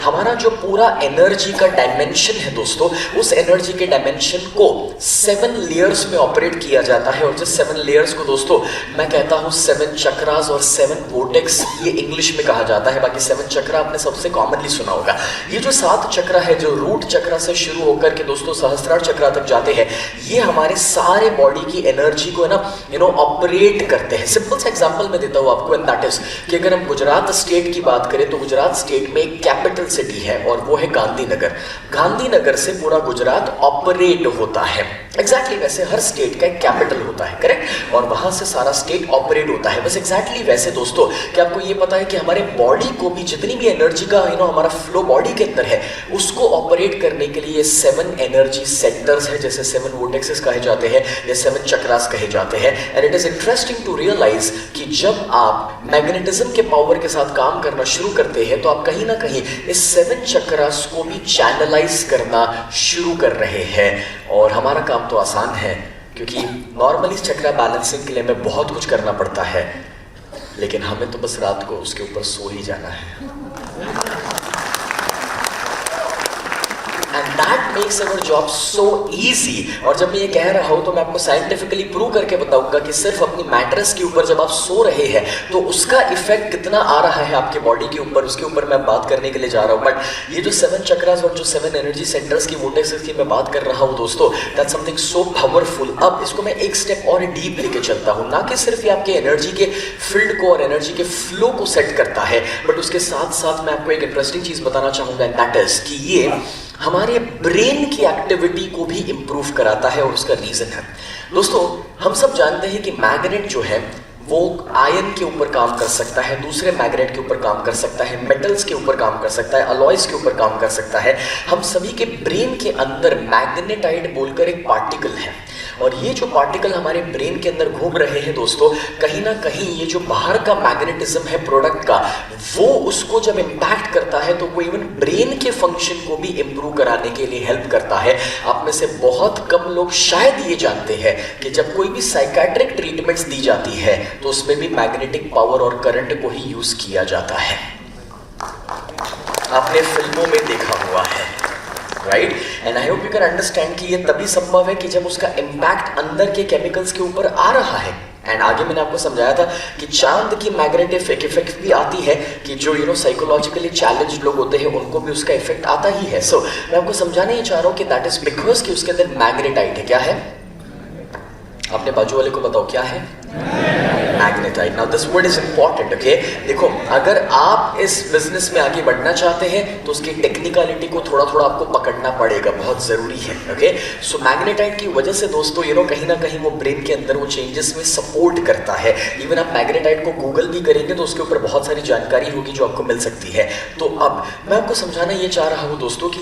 हमारा जो पूरा एनर्जी का डायमेंशन है दोस्तों, उस एनर्जी के डायमेंशन को 7 लेयर्स में ऑपरेट किया जाता है। और जिस 7 लेयर्स को दोस्तों मैं कहता हूँ 7 चक्रास और 7 वोर्टेक्स, ये इंग्लिश में कहा जाता है। बाकी 7 चक्रा आपने सबसे कॉमनली सुना होगा। ये जो 7 चक्रा है, जो रूट चक्रा से शुरू होकर के दोस्तों सहस्त्रार चक्रा तक जाते हैं, ये हमारे सारे बॉडी की एनर्जी को है ना ऑपरेट करते हैं। सिंपल सा एग्जांपल मैं देता हूँ आपको, एंड दैट इज कि अगर हम गुजरात स्टेट की बात करें तो गुजरात स्टेट में एक कैपिटल सिटी है और वो है गांधीनगर। गांधीनगर से पूरा गुजरात ऑपरेट होता है। एग्जैक्टली वैसे हर स्टेट का एक कैपिटल होता है, करेक्ट, और वहां से सारा स्टेट ऑपरेट होता है। बस एग्जैक्टली वैसे दोस्तों कि आपको ये पता है कि हमारे बॉडी को भी जितनी भी एनर्जी का हमारा फ्लो बॉडी के अंदर है, उसको ऑपरेट करने के लिए 7 एनर्जी सेंटर्स है, जैसे 7 वोर्टेक्सेस कहे जाते हैं या 7 चक्रास कहे जाते हैं। And it is interesting to realise कि जब आप मैग्नेटिज्म के पावर के साथ काम करना शुरू करते हैं तो आप कहीं ना कहीं इस 7 चक्रास को भी चैनलाइज करना शुरू कर रहे हैं। और हमारा काम तो आसान है, क्योंकि नॉर्मली चक्रा बैलेंसिंग के लिए हमें बहुत कुछ करना पड़ता है, लेकिन हमें तो बस रात को उसके ऊपर सो ही जाना है। And that makes our job so easy। और जब मैं ये कह रहा हूँ तो मैं आपको साइंटिफिकली प्रूव करके बताऊंगा कि सिर्फ अपनी मैट्रेस के ऊपर जब आप सो रहे हैं तो उसका इफेक्ट कितना आ रहा है आपके बॉडी के ऊपर, उसके ऊपर मैं बात करने के लिए जा रहा हूँ। बट ये जो 7 चक्रास और जो 7 एनर्जी सेंटर्स की वोर्टेक्सेस की मैं बात कर रहा हूँ दोस्तों, दैट्स समथिंग सो पावरफुल। अब इसको मैं एक स्टेप और डीप लेके चलता हूँ, ना कि सिर्फ ये आपके एनर्जी के फील्ड को और एनर्जी के फ्लो को सेट करता है, बट उसके साथ साथ मैं आपको एक इंटरेस्टिंग चीज बताना चाहूंगा, एंड दैट इज कि ये हमारे ब्रेन की एक्टिविटी को भी इंप्रूव कराता है। और उसका रीजन है दोस्तों, हम सब जानते हैं कि मैग्नेट जो है वो आयन के ऊपर काम कर सकता है, दूसरे मैग्नेट के ऊपर काम कर सकता है, मेटल्स के ऊपर काम कर सकता है, अलॉयज के ऊपर काम कर सकता है। हम सभी के ब्रेन के अंदर मैग्नेटाइड बोलकर एक पार्टिकल है, और ये जो पार्टिकल हमारे ब्रेन के अंदर घूम रहे हैं दोस्तों, कहीं ना कहीं ये जो बाहर का मैग्नेटिज्म है प्रोडक्ट का, वो उसको जब इम्पैक्ट करता है तो वो इवन ब्रेन के फंक्शन को भी इंप्रूव कराने के लिए हेल्प करता है। आप में से बहुत कम लोग शायद ये जानते हैं कि जब कोई भी साइकेट्रिक ट्रीटमेंट्स दी जाती है तो उसमें भी मैग्नेटिक पावर और करंट को ही यूज किया जाता है। आपने फिल्मों में देखा हुआ है, right? And I hope you can understand कि ये तभी संभव है कि जब उसका इम्पैक्ट अंदर के केमिकल्स के ऊपर आ रहा है। एंड आगे मैंने आपको समझाया था कि चांद की मैग्नेटिक इफेक्ट भी आती है कि जो साइकोलॉजिकली चैलेंज्ड लोग होते हैं उनको भी उसका इफेक्ट आता ही है। सो मैं आपको समझाने ही चाह रहा हूँ कि दैट इज बिकॉज कि उसके अंदर मैग्नेटाइट है। क्या है? अपने बाजू वाले को बताओ क्या है? Magnetite. Now this word is important, okay? देखो, अगर आप इस बिजनेस में आगे बढ़ना चाहते हैं तो उसकी टेक्निकलिटी को थोड़ा थोड़ा आपको पकड़ना पड़ेगा, बहुत जरूरी है, ओके? सो मैग्नेटाइट की वजह से दोस्तों कहीं ना कहीं वो ब्रेन के अंदर वो चेंजेस में सपोर्ट करता है। इवन आप मैग्नेटाइट को गूगल भी करेंगे तो उसके ऊपर बहुत सारी जानकारी होगी जो आपको मिल सकती है। तो अब मैं आपको समझाना ये चाह रहा हूँ दोस्तों कि